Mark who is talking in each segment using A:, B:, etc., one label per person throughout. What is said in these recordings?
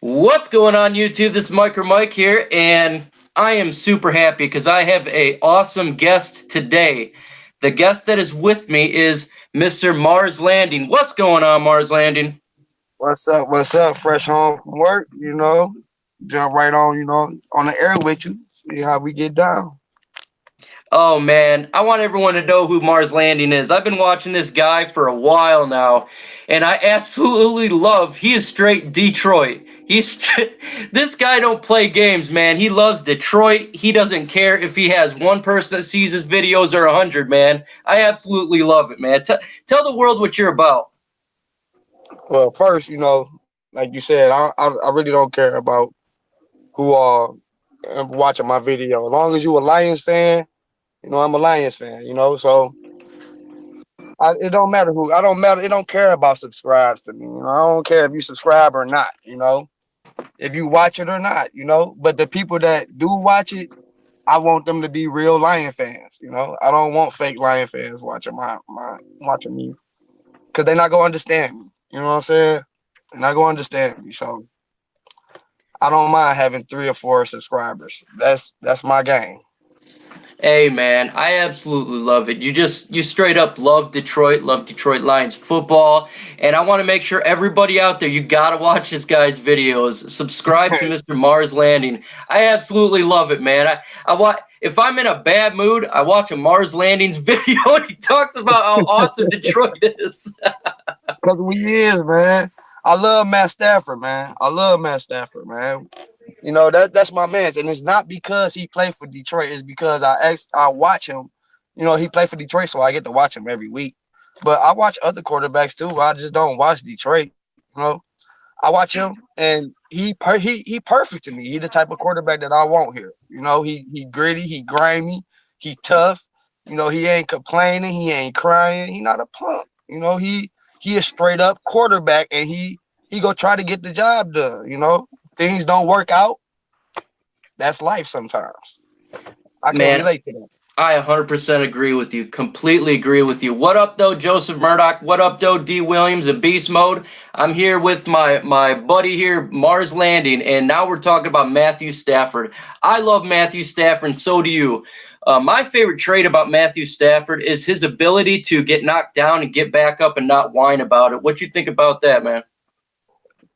A: What's going on YouTube? This is Micro Mike here, and I am super happy because I have a awesome guest today. The guest that is with me is Mr. Mars Landing. What's going on, Mars Landing?
B: What's up? What's up? Fresh home from work, jump right on, on the air with you. See how we get down.
A: Oh man, I want everyone to know who Mars Landing is. I've been watching this guy for a while now, and I absolutely love. He is straight Detroit. This guy don't play games, man. He loves Detroit. He doesn't care if he has one person that sees his videos or 100, man. I absolutely love it, man. Tell the world what you're about.
B: Well, first, like you said, I really don't care about who are watching my video. As long as you a Lions fan, I'm a Lions fan. So it don't matter who. I don't matter. It don't care about subscribes to me. I don't care if you subscribe or not. If you watch it or not. But the people that do watch it, I want them to be real Lion fans. I don't want fake Lion fans watching my watching me because they're not gonna understand me. You know what I'm saying? They're not gonna understand me. So I don't mind having 3 or 4 subscribers. That's my game.
A: Hey man, I absolutely love it. You straight up love Detroit Lions football, and I want to make sure everybody out there, you gotta watch this guy's videos. Subscribe to Mr. Mars Landing. I absolutely love it, man. I watch if I'm in a bad mood, I watch a Mars Landing's video and he talks about how awesome Detroit is.
B: Because we is, man. I love Matt Stafford, man. I love Matt Stafford, man. That's my man, and it's not because he played for Detroit. It's because I watch him. He played for Detroit, so I get to watch him every week. But I watch other quarterbacks too. I just don't watch Detroit. I watch him, and he perfect to me. He the type of quarterback that I want here. He gritty, he grimy, he tough. He ain't complaining, he ain't crying. He not a punk. He a straight up quarterback, and he go try to get the job done. Things don't work out. That's life sometimes. I can
A: Man,
B: relate to that.
A: I 100% agree with you. Completely agree with you. What up, though, Joseph Murdoch? What up, though, D. Williams in Beast Mode? I'm here with my buddy here, Mars Landing, and now we're talking about Matthew Stafford. I love Matthew Stafford, and so do you. My favorite trait about Matthew Stafford is his ability to get knocked down and get back up and not whine about it. What you think about that, man?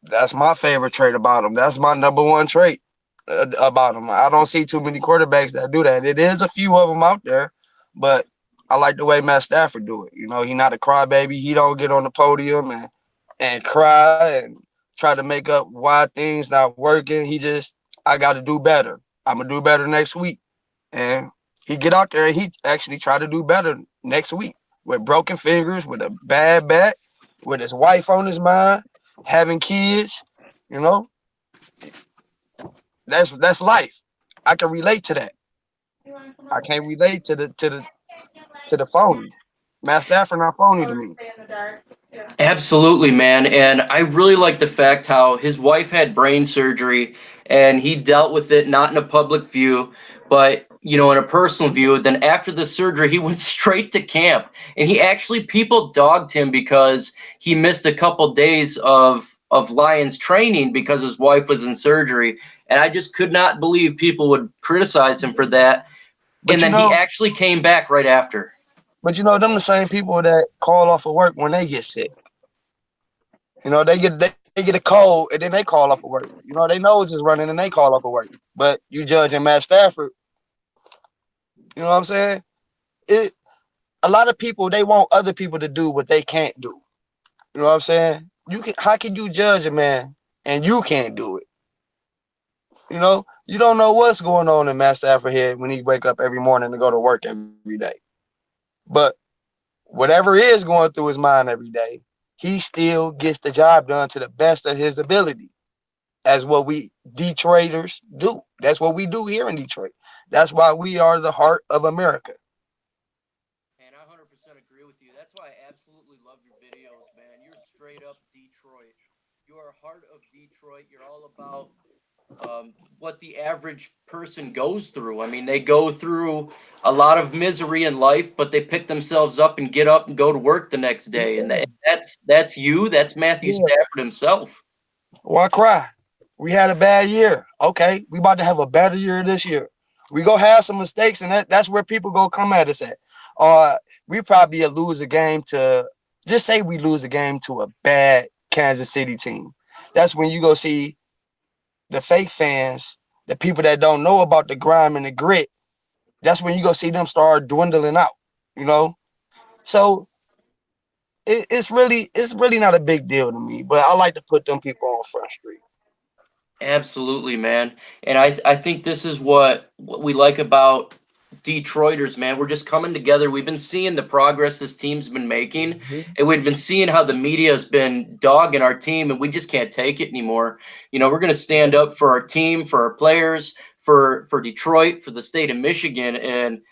B: That's my favorite trait about him. That's my number one trait about him. I don't see too many quarterbacks that do that. It is a few of them out there, but I like the way Matt Stafford do it. He not a crybaby. He don't get on the podium and cry and try to make up why things not working. He just, I got to do better. I'm gonna do better next week, and he get out there and he actually try to do better next week with broken fingers, with a bad back, with his wife on his mind, having kids. You know, that's life. I can relate to that. I can't relate to the phony. Matt Stafford not phony to me.
A: Absolutely, man. And I really like the fact how his wife had brain surgery and he dealt with it not in a public view, but in a personal view. Then after the surgery, he went straight to camp. And he actually people dogged him because he missed a couple days of Lions training because his wife was in surgery. And I just could not believe people would criticize him for that. And
B: But
A: then he actually came back right after.
B: them the same people that call off of work when they get sick. They get a cold and then they call off of work. They nose is running and they call off of work. But you judging Matt Stafford, you know what I'm saying? It A lot of people they want other people to do what they can't do. You know what I'm saying? How can you judge a man and you can't do it? You don't know what's going on in Matt Stafford head when he wake up every morning to go to work every day. But whatever is going through his mind every day, he still gets the job done to the best of his ability. As what we Detroiters do. That's what we do here in Detroit. That's why we are the heart of America.
A: And I 100% agree with you. That's why I absolutely love your videos, man. You're straight up Detroit. You're heart of Detroit. You're all about what the average person goes through. I mean, they go through a lot of misery in life, but they pick themselves up and get up and go to work the next day. And
B: Yeah,
A: that's you. That's Matthew
B: yeah.
A: Stafford himself.
B: Why cry? We had a bad year. Okay, we about to have a better year this year. We go have some mistakes, and that's where people go come at us at. We probably lose a game to just say we lose a game to a bad Kansas City team. That's when you go see the fake fans, the people that don't know about the grime and the grit. That's when you go see them start dwindling out. You know, so it's really not a big deal to me. But I like to put them people on Front Street.
A: Absolutely, man. And I think this is what we like about Detroiters, man. We're just coming together. We've been seeing the progress this team's been making,
B: Mhm.
A: and we've been seeing how the media has been dogging our team, and we just can't take it anymore. We're going to stand up for our team, for our players, for Detroit, for the state of Michigan, and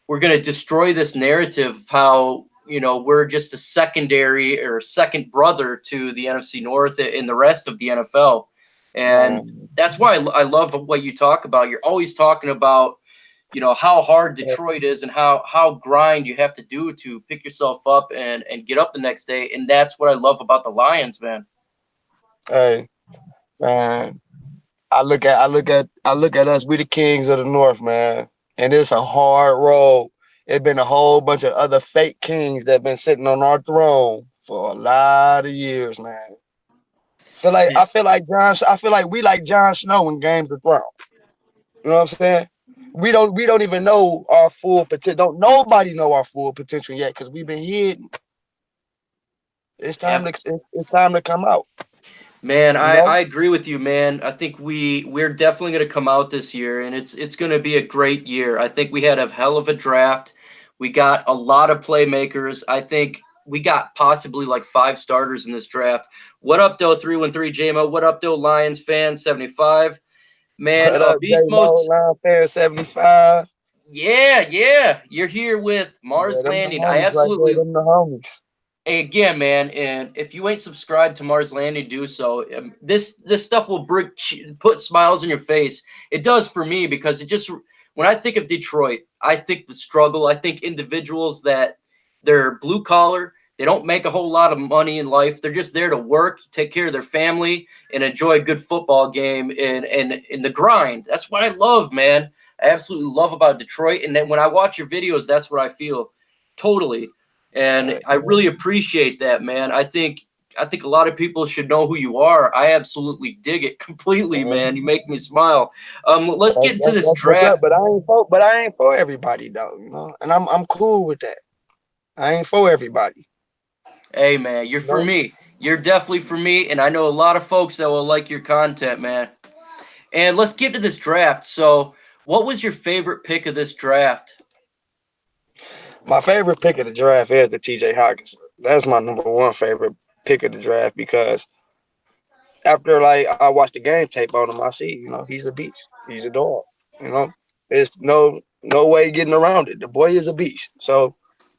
A: we're going to destroy this narrative of how we're just a secondary or second brother to the NFC North and the rest of the NFL. And
B: Man,
A: that's why I love what you talk about. You're always talking about how hard Detroit is and how grind you have to do to pick yourself up and get up the next day. And that's what I love about the Lions, man.
B: hey, man. I look at us. We the kings of the North, man. And it's a hard road. It's been a whole bunch of other fake kings that been sitting on our throne for a lot of years, man. I feel like we like Jon Snow in Games of Thrones. You know what I'm saying? We don't even know our full potential. Don't nobody know our full potential yet because we've been hidden. It's time to come out.
A: Man,
B: You
A: I
B: know?
A: agree with you, man. I think we're definitely going to come out this year, and it's going to be a great year. I think we had a hell of a draft. We got a lot of playmakers. I think we got possibly like 5 starters in this draft. What up, though? 313 JMO. What up, though? Lions fan 75. Man,
B: What up, J
A: Beast
B: Mo
A: Mode's.
B: Line Fan 75?
A: Yeah, yeah. You're here with
B: Yeah,
A: Mars
B: them the
A: Landing. I
B: homies right there.
A: absolutely
B: Them the homies.
A: again, man, and if you ain't subscribed to Mars Landing, do so. This stuff will put smiles on your face. It does for me because it just when I think of Detroit, I think the struggle. I think individuals that they're blue collar. They don't make a whole lot of money in life. They're just there to work, take care of their family, and enjoy a good football game and in the grind. That's what I love, man. I absolutely love about Detroit. And then when I watch your videos, that's what I feel. Totally. And I really appreciate that, man. I think a lot of people should know who you are. I absolutely dig it completely, man. You make me smile. Let's get into this
B: That's what's
A: draft.
B: up. But I ain't for everybody though, and I'm cool with that. I ain't for everybody.
A: Hey, man, you're
B: You
A: for
B: know?
A: me. You're definitely for me, and I know a lot of folks that will like your content, man. And let's get to this draft. So, what was your favorite pick of this draft?
B: My favorite pick of the draft is the TJ Hawkins. That's my number one favorite pick of the draft because after like I watched the game tape on him, I see, he's a beast. He's a dog. You know, there's no way getting around it. The boy is a beast. So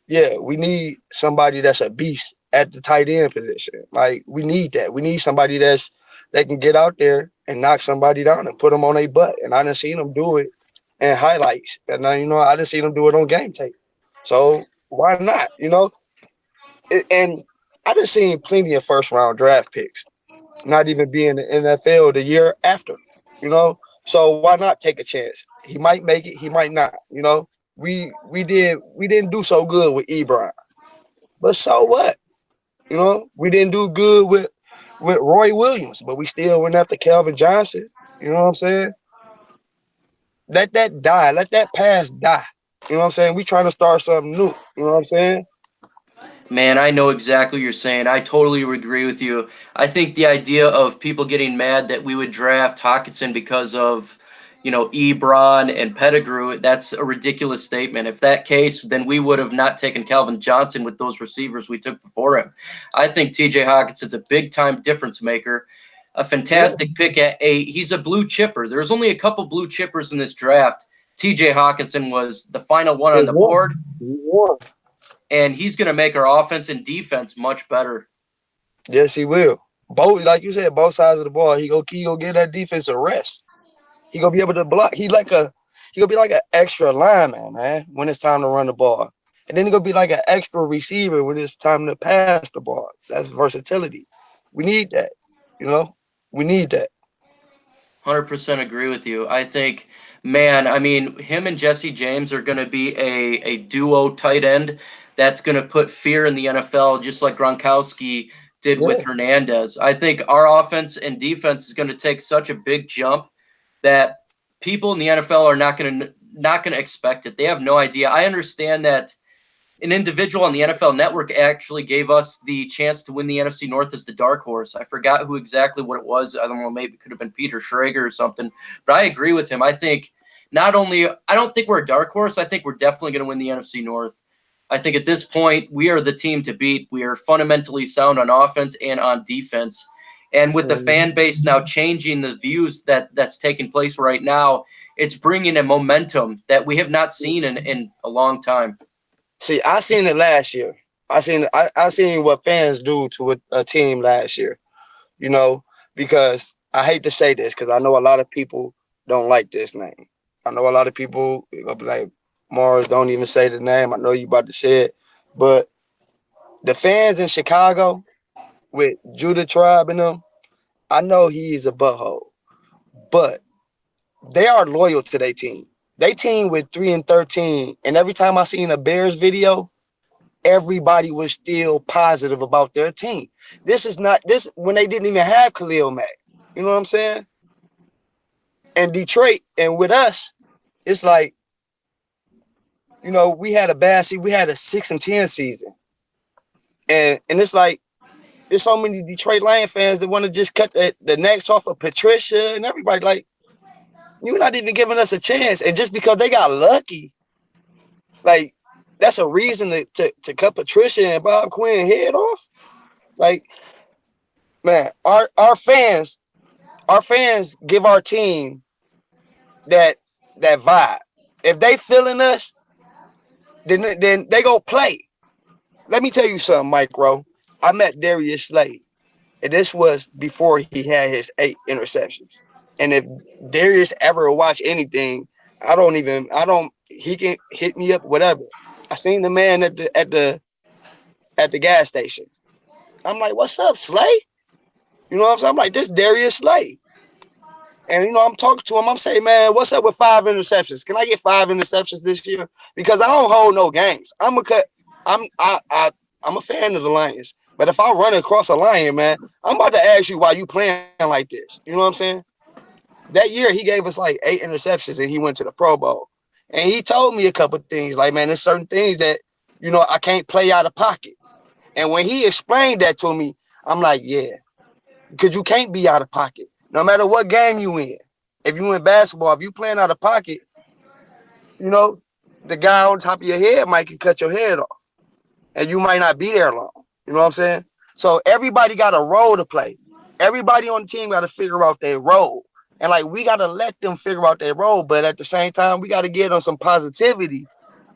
B: yeah, we need somebody that's a beast at the tight end position. Like we need that. We need somebody that can get out there and knock somebody down and put them on a butt. And I didn't see them do it in highlights. And I didn't see them do it on game tape. So why not? And I done seen plenty of first round draft picks not even be in the NFL the year after. You know, so why not take a chance? He might make it. He might not. We didn't do so good with Ebron, but so what? We didn't do good with Roy Williams, but we still went after Calvin Johnson. You know what I'm saying? Let that die. Let that past die. You know what I'm saying? We trying to start something new. You know what I'm saying?
A: Man, I know exactly what you're saying. I totally agree with you. I think the idea of people getting mad that we would draft Hawkinson because of, Ebron and Pettigrew, that's a ridiculous statement. If that case, then we would have not taken Calvin Johnson with those receivers we took before him. I think TJ Hawkinson's a big time difference maker, a
B: Yeah.
A: fantastic pick at 8. He's a blue chipper. There's only a couple blue chippers in this draft. TJ Hawkinson was the final one on
B: It
A: the
B: won.
A: board,
B: He won.
A: and he's going to make our offense and defense much better.
B: Yes, he will. Both, like you said, both sides of the ball. He go get that defense a rest. He gonna be able to block. He gonna be like an extra lineman, man, when it's time to run the ball. And then he gonna be like an extra receiver when it's time to pass the ball. That's versatility. We need that. You know, we need that.
A: 100% agree with you. I think, man, I mean, him and Jesse James are going to be a duo tight end that's going to put fear in the NFL, just like Gronkowski did with
B: Yeah.
A: Hernandez. I think our offense and defense is going to take such a big jump that people in the NFL are not going to expect it. They have no idea. I understand that an individual on the NFL Network actually gave us the chance to win the NFC North as the dark horse. I forgot who exactly what it was. I don't know, maybe it could have been Peter Schrager or something. But I agree with him. I think not only I don't think we're a dark horse. I think we're definitely going to win the NFC North. I think at this point we are the team to beat. We are fundamentally sound on offense and on defense. And with the fan base now changing the views that's taking place right now, it's bringing a momentum that we have not seen in a long time.
B: See, I seen it last year. I seen what fans do to a team last year. You know, because I hate to say this because I know a lot of people don't like this name. I know a lot of people gonna be like, Mars, don't even say the name. I know you about to say it, but the fans in Chicago with Judah Tribe and them, I know he's a butthole, but they are loyal to their team. They team with 3-13, and every time I seen a Bears video, everybody was still positive about their team. This is not this when they didn't even have Khalil Mack. You know what I'm saying? And Detroit, and with us, it's like, we had a bad season. We had a 6-10 season. And it's like there's so many Detroit Lion fans that want to just cut the necks off of Patricia and everybody. Like, you're not even giving us a chance. And just because they got lucky, like, that's a reason to cut Patricia and Bob Quinn head off. Like, man, our fans give our team that vibe. If they feeling us, then they go play. Let me tell you something, Micro. I met Darius Slade, and this was before he had his 8 interceptions. And if Darius ever watch anything, he can hit me up, whatever. I seen the man at the gas station. I'm like, what's up, Slay? You know what I'm saying? I'm like, this Darius Slay. And I'm talking to him. I'm saying, man, what's up with 5 interceptions? Can I get 5 interceptions this year? Because I don't hold no games. I'm a fan of the Lions. But if I run across a Lion, man, I'm about to ask you why you playing like this. You know what I'm saying? That year he gave us like 8 interceptions and he went to the Pro Bowl. And he told me a couple of things, like, man, there's certain things that, I can't play out of pocket. And when he explained that to me, I'm like, yeah, because you can't be out of pocket. No matter what game you in. If you in basketball, if you playing out of pocket, the guy on top of your head might can cut your head off. And you might not be there long. You know what I'm saying? So everybody got a role to play. Everybody on the team got to figure out their role. And, like, we got to let them figure out their role. But at the same time, we got to give them some positivity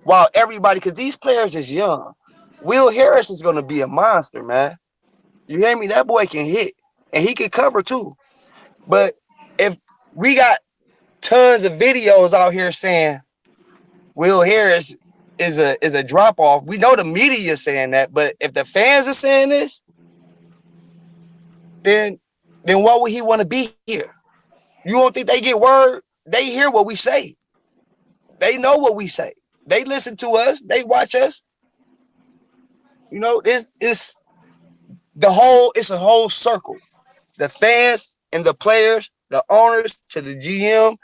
B: while everybody, because these players is young. Will Harris is going to be a monster, man. You hear me? That boy can hit. And he can cover, too. But if we got tons of videos out here saying Will Harris is a drop off, we know the media is saying that. But if the fans are saying this, then why would he want to be here? You don't think they get word? They hear what we say. They know what we say. They listen to us. They watch us. It's a whole circle. The fans and the players, the owners, to the GM,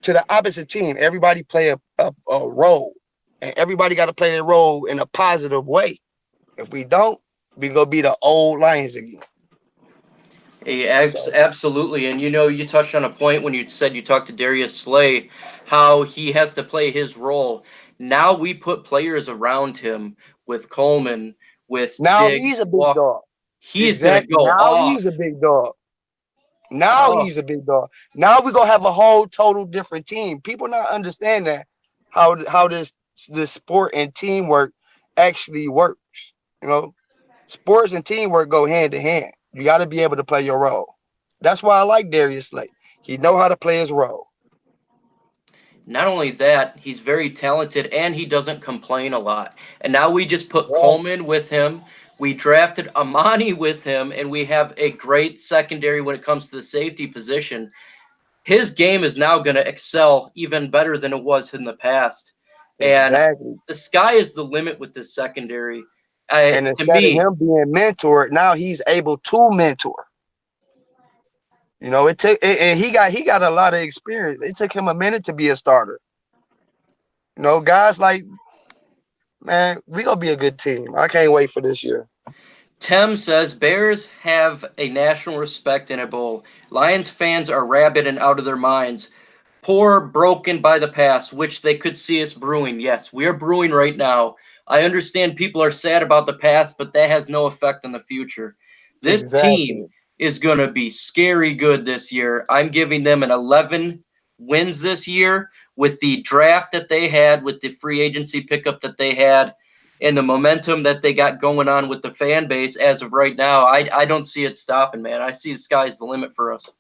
B: to the opposite team. Everybody play a role. And everybody got to play their role in a positive way. If we don't, we go be the old Lions again.
A: Absolutely. And you touched on a point when you said you talked to Darius Slay, how he has to play his role. Now we put players around him with Coleman, with
B: now
A: Diggs,
B: he's a big dog.
A: He's going to go
B: now
A: off.
B: He's a big dog. He's a big dog. Now we're gonna have a whole total different team. People not understand that how this sport and teamwork actually works. Sports and teamwork go hand in hand. You got to be able to play your role. That's why I like Darius Slay. He know how to play his role.
A: Not only that, he's very talented and he doesn't complain a lot. And now we just put Coleman with him. We drafted Amani with him, and we have a great secondary when it comes to the safety position. his game is now going to excel even better than it was in the past. And
B: Exactly.
A: the sky is the limit with this secondary.
B: And
A: To
B: instead of
A: me,
B: him being mentored, now he's able to mentor. You know, it took and he got a lot of experience. It took him a minute to be a starter. You know, guys like, man, we gonna be a good team. I can't wait for this year.
A: Tim says Bears have a national respect in a bowl. Lions fans are rabid and out of their minds. Poor, broken by the past, which they could see us brewing. Yes, we are brewing right now. I understand people are sad about the past, but that has no effect on the future. This team
B: Exactly.
A: is going to be scary good this year. I'm giving them an 11 wins this year with the draft that they had, with the free agency pickup that they had, and the momentum that they got going on with the fan base as of right now. I don't see it stopping, man. I see the sky's the limit for us.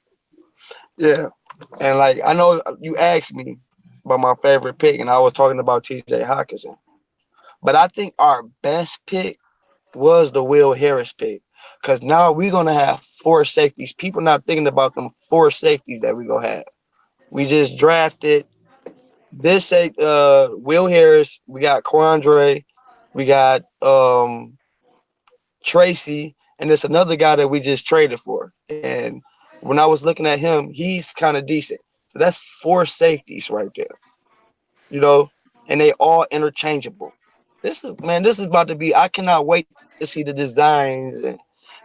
B: Yeah. And like I know you asked me about my favorite pick, and I was talking about TJ Hawkinson. But I think our best pick was the Will Harris pick. Cause now we're gonna have four safeties. People not thinking about them four safeties that we gonna have. We just drafted this Will Harris, we got Quandre, we got Tracy, and there's another guy that we just traded for. And when I was looking at him, he's kind of decent. So that's four safeties right there, you know, and they all interchangeable. This is about to be. I cannot wait to see the designs and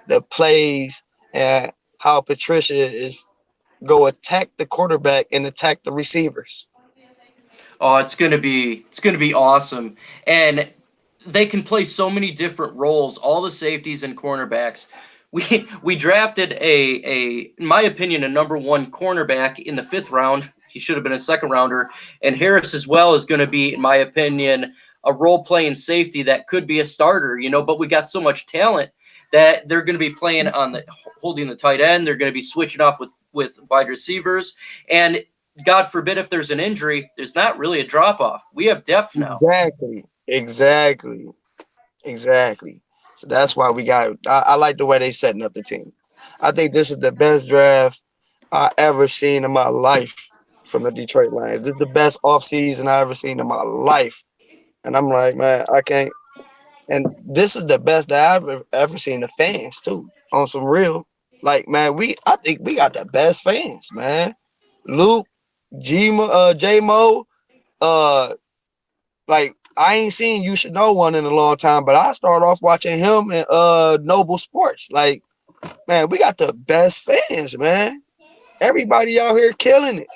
B: the plays and how Patricia is go attack the quarterback and attack the receivers.
A: Oh, it's gonna be awesome. And they can play so many different roles, all the safeties and cornerbacks. We drafted in my opinion, a number one cornerback in the 5th round. He should have been a second rounder. And Harris as well is gonna be, in my opinion, a role playing safety that could be a starter, but we got so much talent that they're gonna be playing on the holding the tight end. They're gonna be switching off with wide receivers. And God forbid if there's an injury, there's not really a drop off. We have depth now.
B: Exactly. Exactly. Exactly. So that's why we got. I like the way they setting up the team. I think this is the best draft I ever seen in my life from the Detroit Lions. This is the best offseason I ever seen in my life. And I'm like, man, I can't. And this is the best that I've ever seen the fans too. On some real, like, man, I think we got the best fans, man. Luke, J Mo, uh, like I ain't seen You Should Know One in a long time, but I started off watching him in Noble Sports. Like, man, we got the best fans, man. Everybody out here killing it.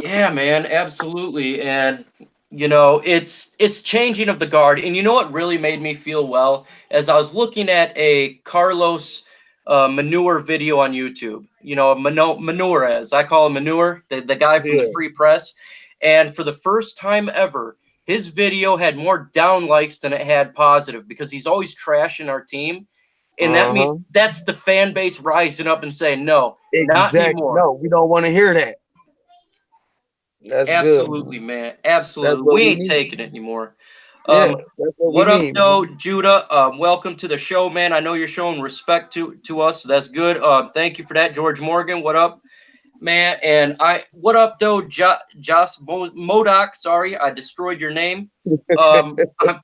A: Yeah, man, absolutely. And it's changing of the guard. And you know what really made me feel well, as I was looking at a Carlos Manure video on YouTube. Manure, as I call him, Manure, the guy from the
B: Yeah.
A: Free Press. And for the first time ever, his video had more down likes than it had positive, because he's always trashing our team. And that means
B: Uh-huh.
A: that's the fan base rising up and saying, no, not
B: Exactly.
A: anymore.
B: No, we don't want to hear that. That's good,
A: Absolutely,
B: man.
A: man.
B: That's
A: Absolutely.
B: what
A: We
B: we
A: ain't
B: need.
A: taking it anymore.
B: Yeah,
A: Um,
B: that's what we
A: what up,
B: need,
A: though,
B: man.
A: Judah? Welcome to the show, man. I know you're showing respect to us, so that's good. Thank you for that, George Morgan. What up, man? And what up, though, Joss Modoc? Sorry, I destroyed your name. I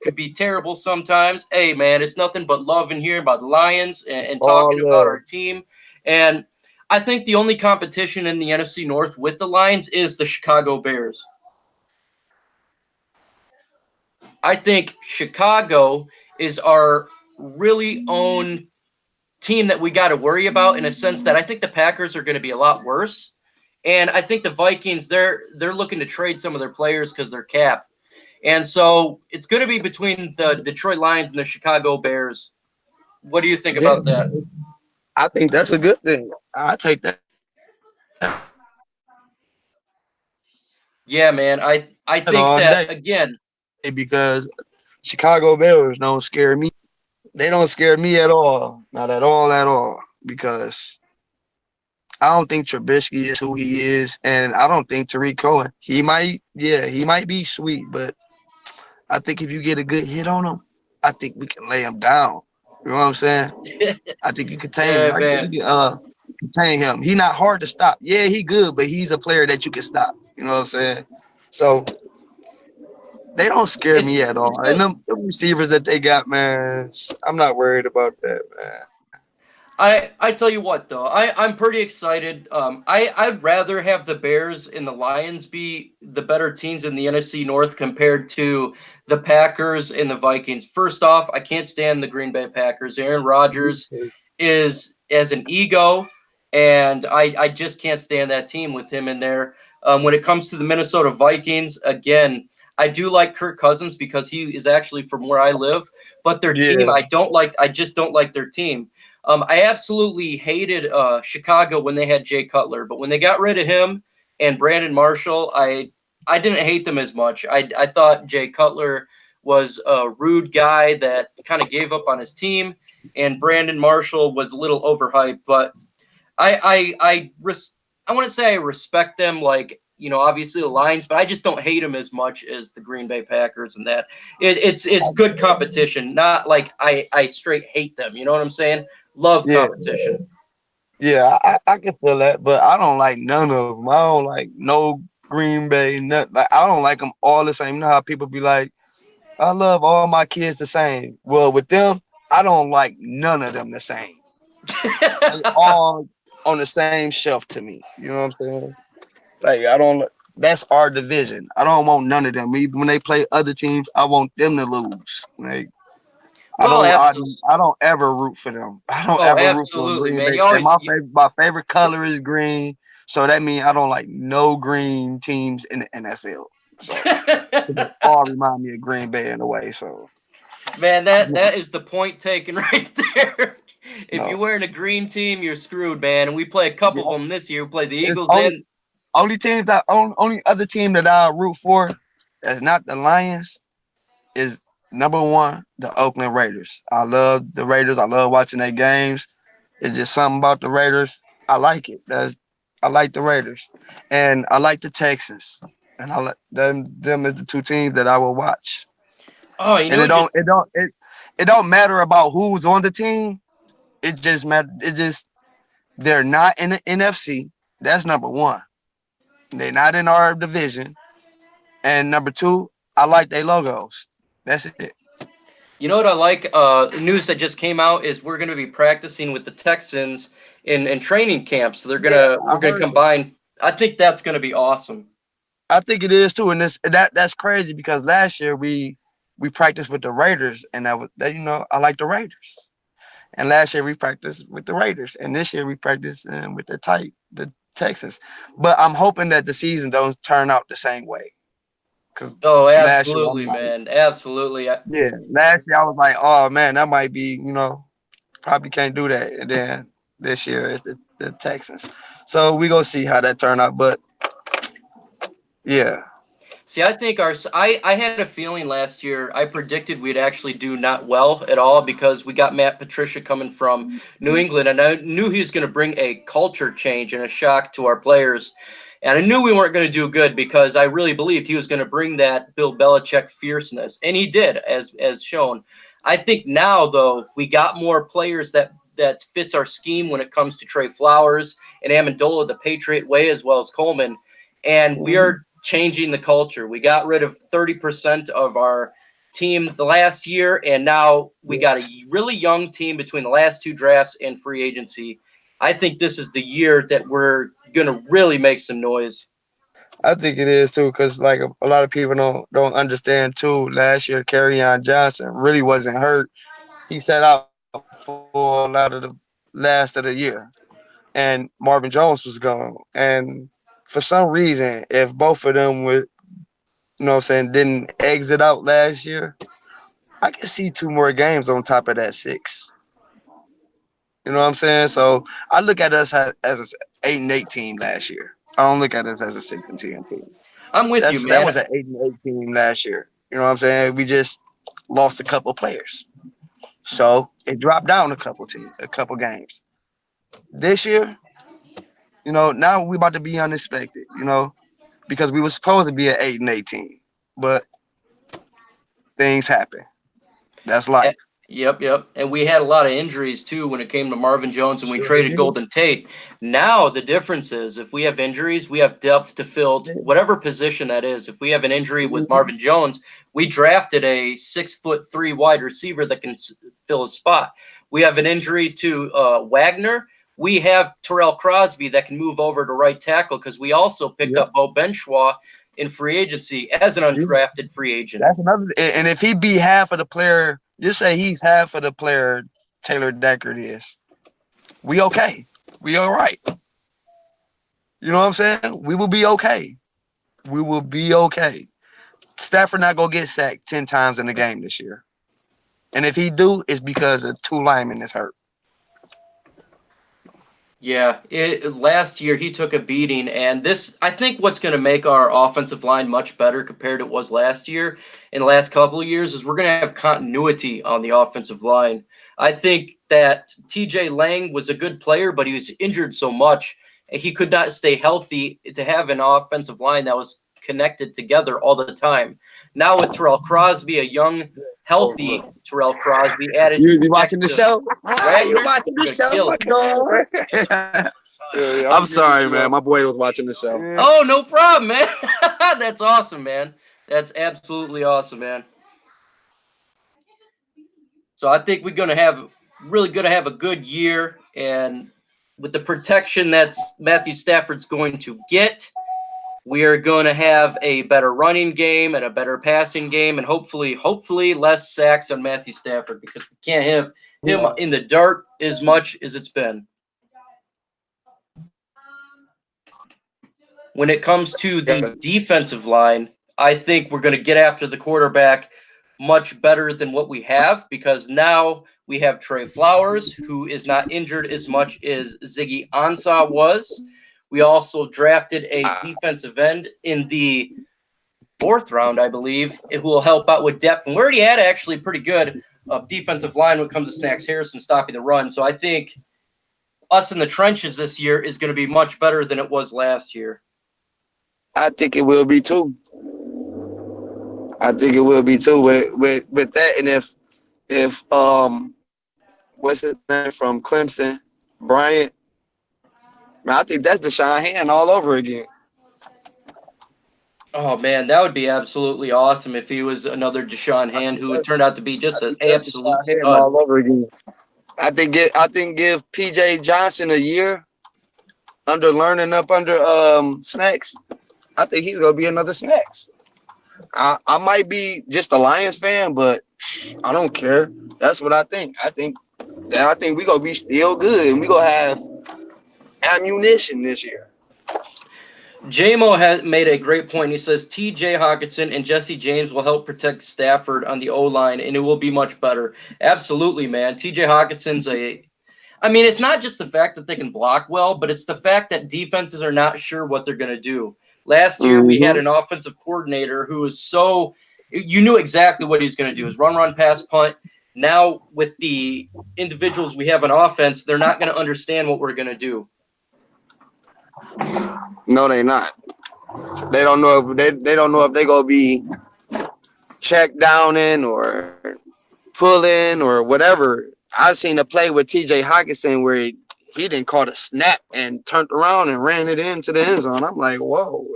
A: could be terrible sometimes. Hey, man, it's nothing but love in here about the Lions and
B: All
A: talking about our
B: love.
A: team. And I think the only competition in the NFC North with the Lions is the Chicago Bears. I think Chicago is our really own team that we got to worry about, in a sense that I think the Packers are going to be a lot worse. And I think the Vikings, they're looking to trade some of their players because they're capped. And so it's going to be between the Detroit Lions and the Chicago Bears. What do you think
B: Yeah,
A: about that?
B: I think that's a good thing. I take that
A: Yeah, man. I think
B: all
A: that
B: day
A: again.
B: because Chicago Bears don't scare me. They don't scare me at all. Not at all, at all. Because I don't think Trubisky is who he is, and I don't think Tariq Cohen. He might be sweet, but I think if you get a good hit on him, I think we can lay him down. You know what I'm saying? I think you can tame him.
A: Yeah, man.
B: contain him. He not hard to stop. Yeah, he good, but he's a player that you can stop. You know what I'm saying? So they don't scare me at
A: It's
B: all. And
A: good.
B: them receivers that they got, man, I'm not worried about that, man.
A: I tell you what though, I'm pretty excited. I'd rather have the Bears and the Lions be the better teams in the NFC North compared to the Packers and the Vikings. First off, I can't stand the Green Bay Packers. Aaron
B: Me
A: Rodgers
B: too.
A: is as an ego, and I just can't stand that team with him in there. When it comes to the Minnesota Vikings, again, I do like Kirk Cousins because he is actually from where I live, but their team,
B: Yeah,
A: I don't like. I just don't like their team. I absolutely hated Chicago when they had Jay Cutler, but when they got rid of him and Brandon Marshall, I didn't hate them as much. I thought Jay Cutler was a rude guy that kind of gave up on his team, and Brandon Marshall was a little overhyped. But I want to say I respect them, like obviously the Lions, but I just don't hate them as much as the Green Bay Packers and that. It's good competition, not like I straight hate them. You know what I'm saying? Love
B: yeah,
A: competition.
B: yeah. I can feel that, but I don't like none of them. I don't like no Green Bay. Nothing. Like I don't like them all the same. You know how people be like, I love all my kids the same. Well, with them, I don't like none of them the same. They all on the same shelf to me. You know what I'm saying? Like I don't. That's our division. I don't want none of them. Even when they play other teams, I want them to lose. Like I
A: Well,
B: don't. I,
A: absolutely.
B: I don't ever root for them. I don't
A: Oh,
B: ever root for
A: absolutely,
B: Green
A: man.
B: Bay.
A: You
B: And
A: always
B: my favorite color is green. So that means I don't like no green teams in the NFL. So they all remind me of Green Bay in a way. So
A: man, that is the point taken right there. If you're
B: no,
A: wearing a green team, you're screwed, man. And we play a couple of
B: yeah.
A: them this year. We play the
B: It's
A: Eagles and
B: only other team that I root for that's not the Lions is number one, the Oakland Raiders. I love the Raiders. I love watching their games. It's just something about the Raiders. I like it. I like the Raiders, and I like the Texans, and I like them is the two teams that I will watch.
A: oh, you
B: And
A: know, just
B: it don't matter about who's on the team. It just matter. It just they're not in the NFC. That's number one. They're not in our division. And number two, I like their logos. That's it.
A: what I like? News that just came out is we're going to be practicing with the Texans in training camp. So
B: Yeah, I
A: we're gonna
B: heard that.
A: combine. I think that's going to be awesome.
B: I think it is too, and that's crazy because last year we practiced with the Raiders, and that I like the Raiders. And last year we practiced with the Raiders, and this year we practiced with the Texans. But I'm hoping that the season don't turn out the same way because
A: Oh,
B: last year I'm
A: absolutely,
B: like,
A: man, absolutely.
B: yeah, last year I was like, oh man, that might be probably can't do that, and then this year it's the Texans. So we gonna see how that turn out, but yeah.
A: See, I think I had a feeling last year. I predicted we'd actually do not well at all because we got Matt Patricia coming from New England, and I knew he was going to bring a culture change and a shock to our players. And I knew we weren't going to do good because I really believed he was going to bring that Bill Belichick fierceness, and he did, as shown. I think now though we got more players that fits our scheme when it comes to Trey Flowers and Amendola the Patriot way as well as Coleman, and we
B: Mhm.
A: are changing the culture. We got rid of 30% of our team the last year, and now we got a really young team between the last two drafts and free agency. I think this is the year that we're going to really make some noise.
B: I think it is too, because like a lot of people don't understand too. Last year, on Johnson really wasn't hurt. He sat out for a lot of the last of the year, and Marvin Jones was gone. And for some reason, if both of them would, what I'm saying, didn't exit out last year, I can see two more games on top of that six. You know what I'm saying? So I look at us as an 8-8 team last year. I don't look at us as a 6-10 team.
A: I'm with you,
B: That
A: man.
B: was an 8-8 team last year. You know what I'm saying? We just lost a couple players, so it dropped down a couple games. This year, now we about to be unexpected. Because we were supposed to be an 8-8 team, but things happen. That's
A: Eh,
B: life.
A: Yep. And we had a lot of injuries too when it came to Marvin Jones and we
B: Sure
A: traded
B: did.
A: Golden Tate. Now the difference is if we have injuries, we have depth to fill whatever position that is. If we have an injury with Marvin Jones, we drafted a 6'3" wide receiver that can fill a spot. We have an injury to Wagner. We have Terrell Crosby that can move over to right tackle because we also picked up Bo Benchois in free agency as an undrafted free agent.
B: That's another. And if he be half of the player, just say he's half of the player Taylor Deckard is. We okay. We all right. You know what I'm saying? We will be okay. We will be okay. Stafford not gonna get sacked 10 times in the game this year. And if he do, it's because of 2 linemen is hurt.
A: Yeah, last year he took a beating, and this I think what's going to make our offensive line much better compared to it was last year. In the last couple of years, is we're going to have continuity on the offensive line. I think that TJ Lang was a good player, but he was injured so much, and he could not stay healthy to have an offensive line that was connected together all the time. Now with Terrell Crosby, a young, healthy Terrell Crosby added.
B: You watching the show?
A: Wagner,
B: You watching the
A: gonna kill
B: show? I'm sorry, man. My boy was watching the show.
A: Oh, no problem, man. That's awesome, man. That's absolutely awesome, man. So I think we're gonna have a good year, and with the protection that's Matthew Stafford's going to get, we are going to have a better running game and a better passing game, and hopefully less sacks on Matthew Stafford because we can't have him in the dirt as much as it's been. When it comes to the defensive line, I think we're going to get after the quarterback much better than what we have because now we have Trey Flowers, who is not injured as much as Ziggy Ansah was. We also drafted a defensive end in the 4th round, I believe, who will help out with depth. And we already had actually pretty good defensive line when it comes to Snacks Harrison stopping the run. So I think us in the trenches this year is going to be much better than it was last year.
B: I think it will be too. With that, and if what's his name from Clemson, Bryant, man, I think that's Deshaun Hand all over again.
A: Oh man, that would be absolutely awesome if he was another Deshaun Hand who turned out to be just an absolute stud.
B: All over again. I think give PJ Johnson a year under Snacks. I think he's gonna be another Snacks. I might be just a Lions fan, but I don't care. That's what I think. I think we're gonna be still good and we're gonna have ammunition this year.
A: JMO has made a great point. He says TJ Hockenson and Jesse James will help protect Stafford on the O-line, and it will be much better. Absolutely, man. TJ Hawkinson's it's not just the fact that they can block well, but it's the fact that defenses are not sure what they're going to do. Last year, we had an offensive coordinator who was you knew exactly what he was going to do. Is run, pass, punt. Now, with the individuals we have on offense, they're not going to understand what we're going to do.
B: No, they're not. They don't know if they're gonna be check downing or pulling or whatever. I've seen a play with TJ Hockenson where he didn't caught a snap and turned around and ran it into the end zone. I'm like, whoa,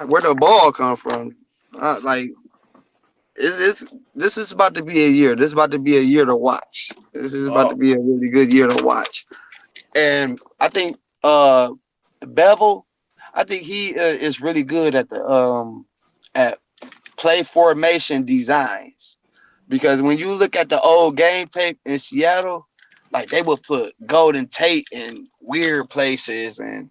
B: where'd the ball come from? This is about to be a year. This is about to be a year to watch. This is about to be a really good year to watch. And I think Bevel, I think he is really good at the at play formation designs, because when you look at the old game tape in Seattle, like they would put Golden Tate in weird places, and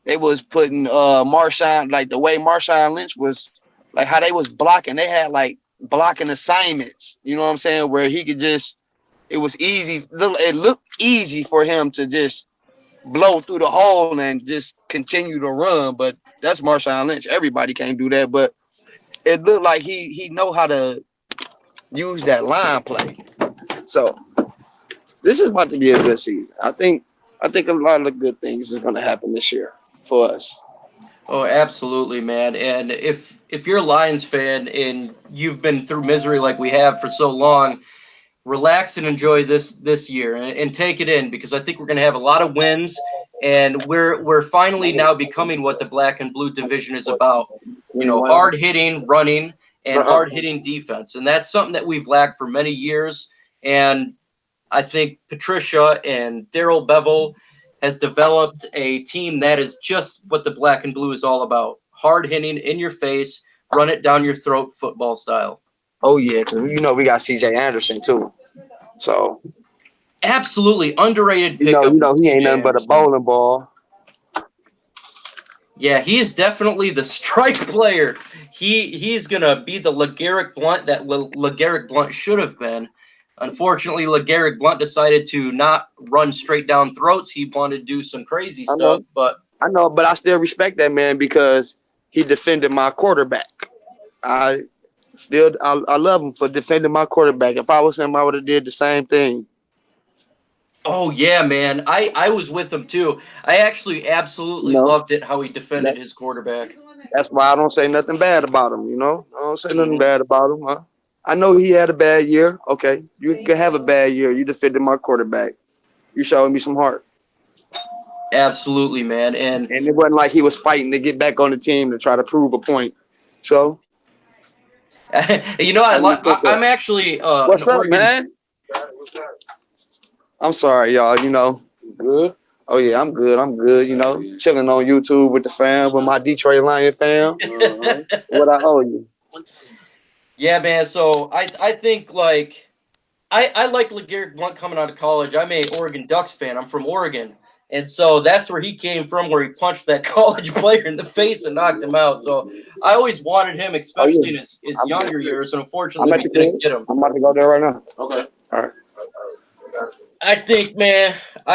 B: they was putting Marshawn, like the way Marshawn Lynch was, like how they was blocking. They had like blocking assignments, you know what I'm saying, where he could just, it was easy. It looked easy for him to just blow through the hole and just continue to run, but that's Marshawn Lynch. Everybody can't do that, but it looked like he know how to use that line play. So this is about to be a good season. I think a lot of good things is going to happen this year for us.
A: Oh, absolutely, man. And if you're a Lions fan and you've been through misery like we have for so long, relax and enjoy this year and take it in, because I think we're going to have a lot of wins, and we're finally now becoming what the black and blue division is about. You know, hard hitting, running, and hard hitting defense, and that's something that we've lacked for many years. And I think Patricia and Daryl Bevel has developed a team that is just what the black and blue is all about: hard hitting, in your face, run it down your throat, football style.
B: Oh yeah, because we got C.J. Anderson too. So
A: Absolutely underrated pickup.
B: he ain't nothing but a bowling ball.
A: Yeah, he is definitely the strike player. He's gonna be the LeGarrette Blount that LeGarrette Blount should have been. Unfortunately, LeGarrette Blount decided to not run straight down throats. He wanted to do some crazy stuff, but
B: I know, but I still respect that man because he defended my quarterback. I love him for defending my quarterback. If I was him, I would have did the same thing.
A: oh yeah, man. I was with him too. I actually absolutely loved it how he defended his quarterback.
B: That's why I don't say nothing bad about him, I don't say nothing bad about him. I know he had a bad year. Okay. You can have a bad year. You defended my quarterback. You showed me some heart.
A: Absolutely, man. And
B: it wasn't like he was fighting to get back on the team to try to prove a point. So
A: I'm actually
B: what's up, man? I'm sorry, y'all. Good. Oh yeah, I'm good. Chilling on YouTube with the fam, with my Detroit Lion fam. What I owe you?
A: Yeah, man. So I think like I like LeGarrette Blount coming out of college. I'm a Oregon Ducks fan. I'm from Oregon. And so that's where he came from, where he punched that college player in the face and knocked him out. So I always wanted him, especially in his younger years. And unfortunately, we didn't get him.
B: I'm about to go there right now. Okay. All right.
A: I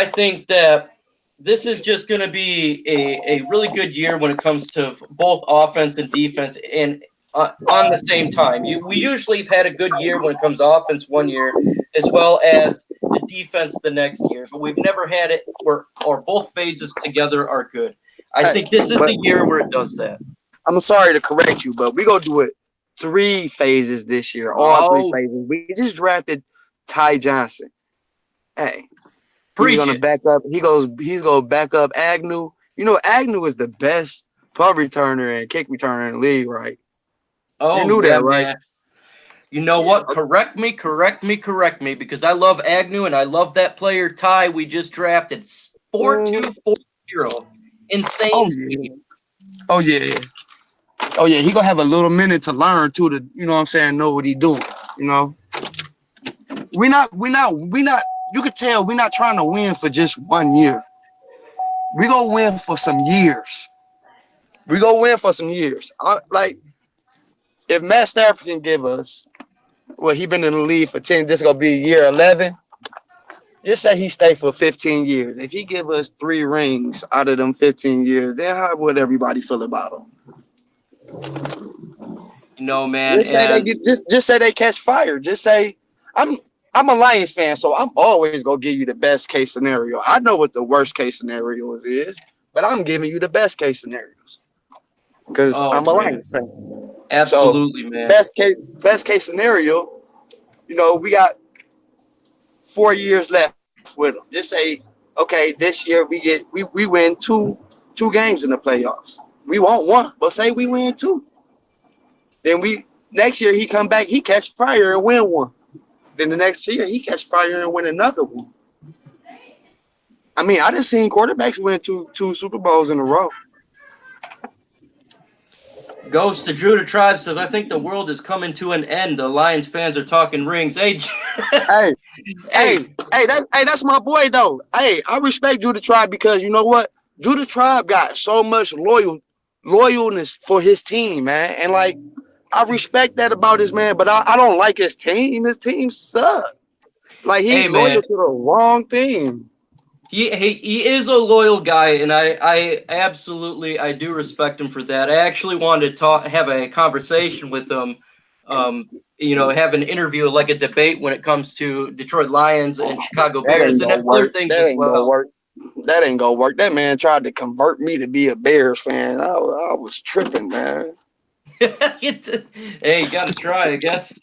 A: think that this is just going to be a really good year when it comes to both offense and defense, and on the same time. We usually have had a good year when it comes to offense one year, as well as the defense the next year, but we've never had it where or both phases together are good. I think this is the year where it does that.
B: I'm sorry to correct you, but we're going to do it 3 phases this year. All 3 phases. We just drafted Ty Johnson. Hey, he's gonna back up. He's gonna back up Agnew. Agnew is the best punt returner and kick returner in the league, right?
A: Oh,
B: you knew that, right?
A: Man. You know what? Correct me, because I love Agnew and I love that player Ty we just drafted. 4.240. Insane speed.
B: Oh yeah. Oh yeah. He gonna have a little minute to learn too. To know what he doing. We not. You could tell we're not trying to win for just 1 year. We gonna win for some years. If Matt Stafford can give us, he been in the league for 10, this is gonna be year 11. Just say he stay for 15 years. If he give us 3 rings out of them 15 years, then how would everybody feel about him?
A: Man.
B: Just say they catch fire. Just say I'm a Lions fan, so I'm always gonna give you the best case scenario. I know what the worst case scenarios is, but I'm giving you the best case scenarios because I'm a Lions fan.
A: Absolutely,
B: so,
A: man.
B: Best case scenario. We got 4 years left with them. Just say, okay, this year we win two games in the playoffs. We want 1, but say we win 2. Then next year he come back, he catch fire and win 1. Then the next year, he catch fire and win another one. I mean, I just seen quarterbacks win two Super Bowls in a row.
A: Goes to Drew the Tribe says, I think the world is coming to an end. The Lions fans are talking rings. Hey,
B: that's my boy, though. Hey, I respect Drew the Tribe because you know what? Drew the Tribe got so much loyalness for his team, man. And, I respect that about his man, but I don't like his team. His team sucks. He's loyal to the wrong thing.
A: He is a loyal guy, and I absolutely do respect him for that. I actually wanted to have a conversation with him, have an interview, like a debate when it comes to Detroit Lions and Chicago Bears and other things as well.
B: That ain't gonna work. That man tried to convert me to be a Bears fan. I was tripping, man.
A: Hey, you gotta try, I guess.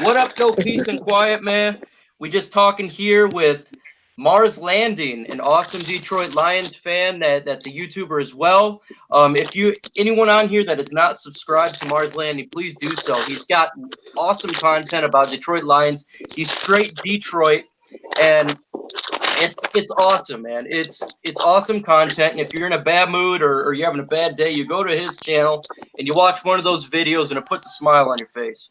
A: What up, though, peace and quiet, man? We just talking here with Mars Landing, an awesome Detroit Lions fan that's a YouTuber as well. If anyone on here that is not subscribed to Mars Landing, please do so. He's got awesome content about Detroit Lions. He's straight Detroit, and it's awesome, man. It's awesome content. And if you're in a bad mood or you're having a bad day, you go to his channel and you watch one of those videos, and it puts a smile on your face.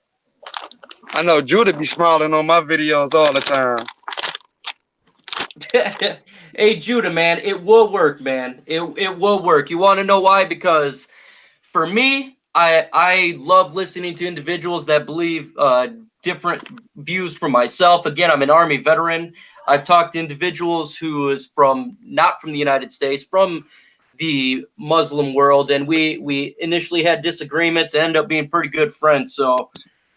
B: I know Judah be smiling on my videos all the time.
A: Hey Judah, man, it will work, man. It will work. You want to know why? Because for me, I love listening to individuals that believe different views from myself. Again, I'm an Army veteran. I've talked to individuals who is not from the United States, from the Muslim world, and we initially had disagreements, end up being pretty good friends. So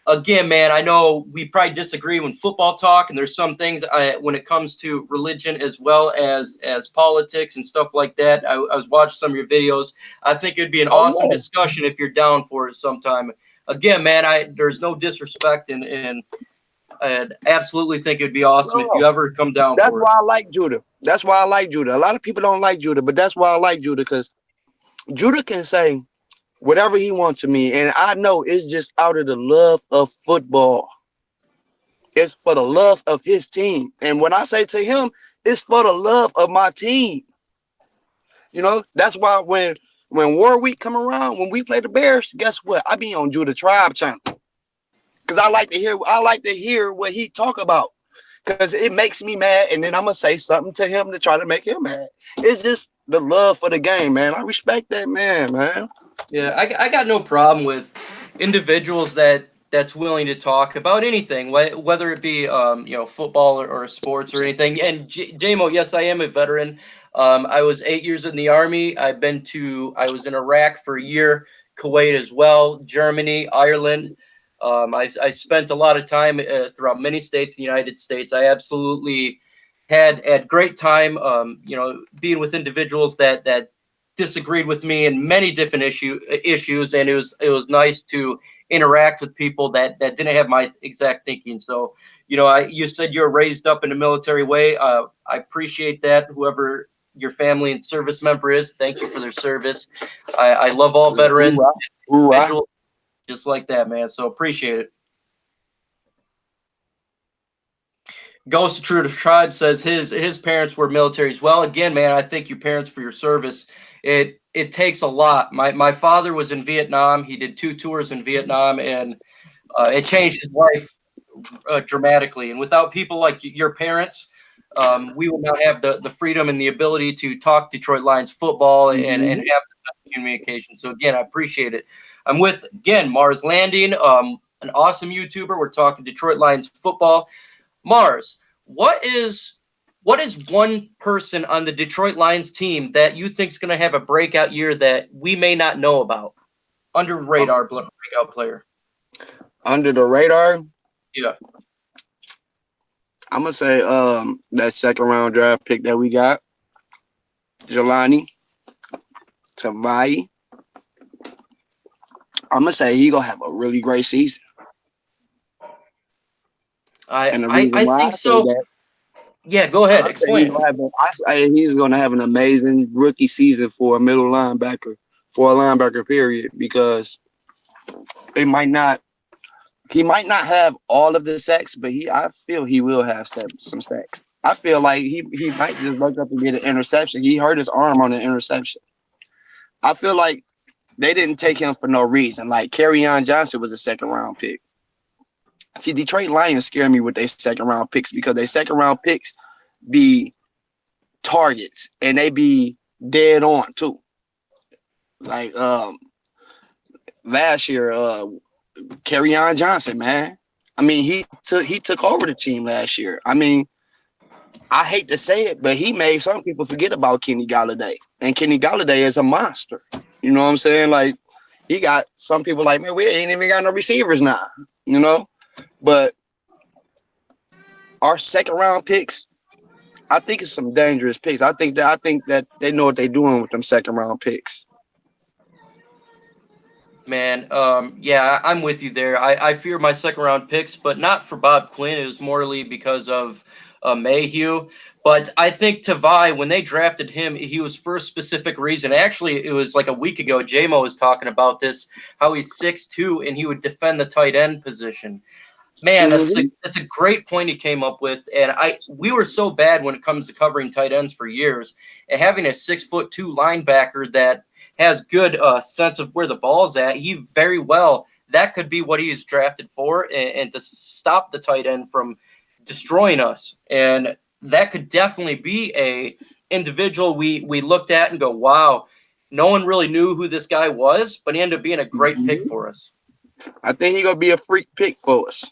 A: again, man, I know we probably disagree when football talk, and there's some things when it comes to religion as well as politics and stuff like that. I was watching some of your videos. I think it'd be an awesome discussion if you're down for it sometime. Again, man, there's no disrespect, and I absolutely think it'd be awesome if you ever come down.
B: That's why I like Judah. That's why I like Judah. A lot of people don't like Judah, but that's why I like Judah, because Judah can say whatever he wants to me, and I know it's just out of the love of football. It's for the love of his team. And when I say to him, it's for the love of my team. You know, that's why when War Week come around, when we play the Bears, guess what? I be on Judah Tribe channel. Because I like to hear what he talk about. Because it makes me mad, and then I'm gonna say something to him to try to make him mad. It's just the love for the game, man. I respect that man.
A: Yeah, I got no problem with individuals that's willing to talk about anything, whether it be football or sports or anything. And JMO, yes, I am a veteran. I was 8 years in the Army. I was in Iraq for a year, Kuwait as well, Germany, Ireland. I spent a lot of time throughout many states in the United States. I absolutely had great time, being with individuals that disagreed with me in many different issues, and it was nice to interact with people that didn't have my exact thinking. So, you said you're raised up in a military way. I appreciate that. Whoever your family and service member is, thank you for their service. I love all veterans, individuals just like that, man. So appreciate it. Ghost of True Tribe says his parents were military as well. Again, man, I thank you parents for your service. It takes a lot. My father was in Vietnam. He did 2 tours in Vietnam, and it changed his life dramatically. And without people like your parents, we would not have the freedom and the ability to talk Detroit Lions football and have the communication. So again, I appreciate it. I'm with, again, Mars Landing, an awesome YouTuber. We're talking Detroit Lions football. Mars, what is one person on the Detroit Lions team that you think is going to have a breakout year that we may not know about? Under radar breakout player.
B: Under the radar?
A: Yeah.
B: I'm going to say that second round draft pick that we got, Jelani Tavai. I'm going to say he going to have a really great season.
A: I think so. Yeah, go ahead. Explain.
B: He's going to have an amazing rookie season for a middle linebacker, for a linebacker period, because he might not have all of the sacks, but I feel he will have some sacks. I feel like he might just wake up and get an interception. He hurt his arm on an interception. I feel like they didn't take him for no reason. Like Kerryon Johnson was a second round pick. See, Detroit Lions scare me with their second round picks, because their second round picks be targets and they be dead on too. Like last year, Kerryon Johnson, man. I mean, he took over the team last year. I mean, I hate to say it, but he made some people forget about Kenny Golladay. And Kenny Golladay is a monster. You know what I'm saying? Like, he got some people like, man, we ain't even got no receivers now, you know? But our second round picks, I think it's some dangerous picks. I think that they know what they're doing with them second round picks.
A: Man, yeah, I'm with you there. I fear my second round picks, but not for Bob Quinn. It was morely because of Mayhew. But I think Tavai, when they drafted him, he was for a specific reason. Actually, it was like a week ago. JMO was talking about this, how he's 6'2" and he would defend the tight end position. Man,
B: Mhm.
A: that's a great point he came up with, and we were so bad when it comes to covering tight ends for years, and having a 6'2" linebacker that has good sense of where the ball's at, he very well that could be what he is drafted for, and to stop the tight end from destroying us, and that could definitely be a individual we looked at and go, wow, no one really knew who this guy was, but he ended up being a great pick
B: Mhm.
A: for us.
B: I think he gonna be a freak pick for us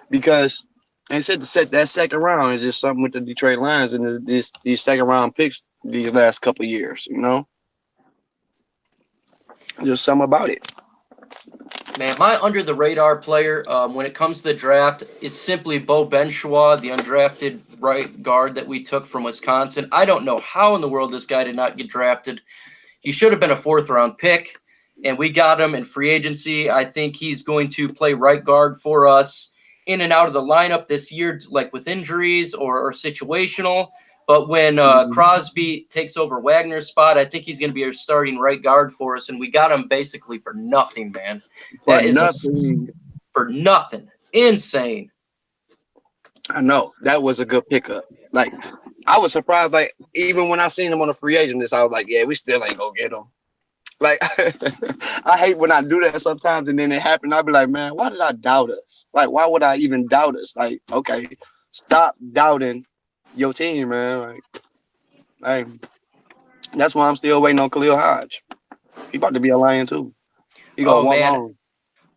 B: because they said to set that second round is just something with the Detroit Lions and these second round picks these last couple of years. You know, just something about it.
A: Man, my under the radar player when it comes to the draft is simply Bo Benshaw, the undrafted right guard that we took from Wisconsin. I don't know how in the world this guy did not get drafted. He should have been a fourth round pick, and we got him in free agency. I think he's going to play right guard for us in and out of the lineup this year, like with injuries or situational. But when
B: Mhm.
A: Crosby takes over Wagner's spot, I think he's going to be our starting right guard for us, and we got him basically for nothing, man.
B: For
A: That is
B: nothing.
A: for nothing. Insane.
B: I know that was a good pickup. Like I was surprised. Like even when I seen him on the free agent list, I was like, yeah, we still ain't gonna get him. Like I hate when I do that sometimes, and then it happened. I'll be like, man, why did I doubt us? Like, why would I even doubt us? Like, okay, stop doubting your team, man. Like, that's why I'm still waiting on Khalil Hodge. He about to be a Lion too. He gonna
A: Oh
B: walk
A: man,
B: on.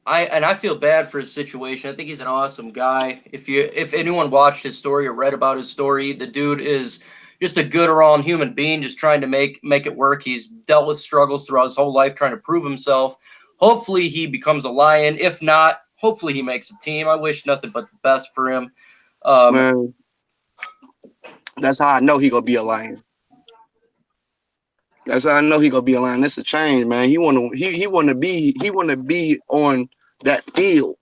A: I feel bad for his situation. I think he's an awesome guy. If anyone watched his story or read about his story, the dude is just a good all human being, just trying to make it work. He's dealt with struggles throughout his whole life trying to prove himself. Hopefully he becomes a Lion. If not, hopefully he makes a team. I wish nothing but the best for him. Um,
B: Man, that's how I know he gonna be a Lion. That's how I know he gonna be a Lion. That's a change, man. He wanna be on that field.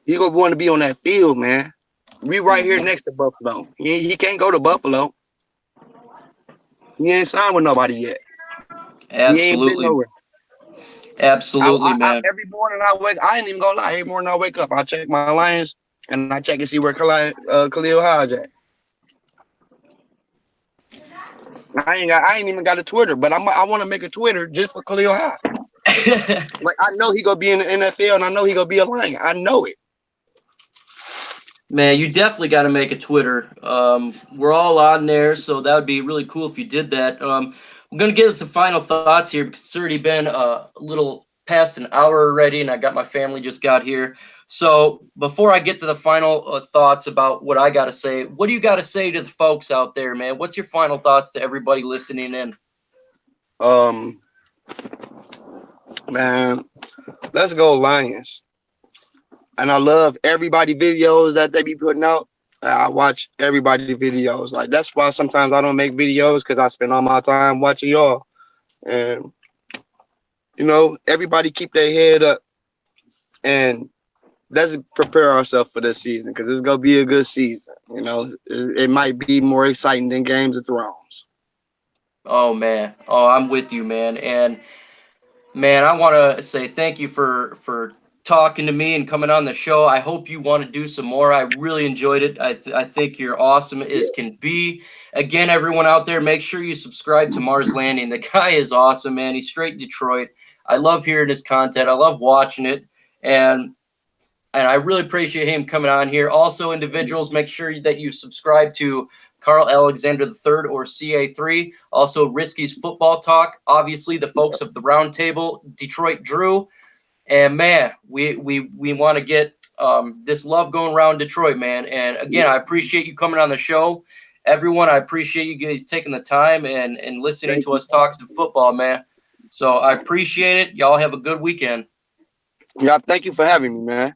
B: He gonna want to be on that field, man. We right here
A: mhm.
B: next to Buffalo. He can't go to Buffalo. He ain't signed with nobody yet. He ain't been
A: Absolutely,
B: nowhere.
A: absolutely, man.
B: Every morning I wake, I ain't even gonna lie. Every morning I wake up, I check my Lions and I check and see where Khalil Hodge at. I ain't even got a Twitter, but I want to make a Twitter just for Khalil Hodge. Like I know he gonna be in the NFL and I know he gonna be a Lion. I know it.
A: Man, you definitely got to make a Twitter. We're all on there, so that would be really cool if you did that. I'm gonna get us some final thoughts here because it's already been a little past an hour already, and I got my family just got here. So before I get to the final thoughts about what I got to say, what do you got to say to the folks out there, man? What's your final thoughts to everybody listening in?
B: Um, man, let's go Lions. And I love everybody videos that they be putting out. I watch everybody videos. Like that's why sometimes I don't make videos because I spend all my time watching y'all. And everybody keep their head up and let's prepare ourselves for this season because it's gonna be a good season. It might be more exciting than Games of Thrones.
A: Oh man, oh I'm with you, man, and man, I want to say thank you for talking to me and coming on the show. I hope you want to do some more. I really enjoyed it. I think you're awesome as can be. Again, everyone out there, make sure you subscribe to Mars Landing. The guy is awesome, man. He's straight Detroit. I love hearing his content. I love watching it, and I really appreciate him coming on here. Also, individuals, make sure that you subscribe to Carl Alexander III or CA3. Also, Risky's Football Talk. Obviously, the folks of the Round Table, Detroit Drew. And man, we want to get this love going around Detroit, man. And again, I appreciate you coming on the show. Everyone, I appreciate you guys taking the time and listening
B: Thank
A: to
B: you.
A: us talk some football, man. So I appreciate it. Y'all have a good weekend.
B: Yeah, thank you for having me, man.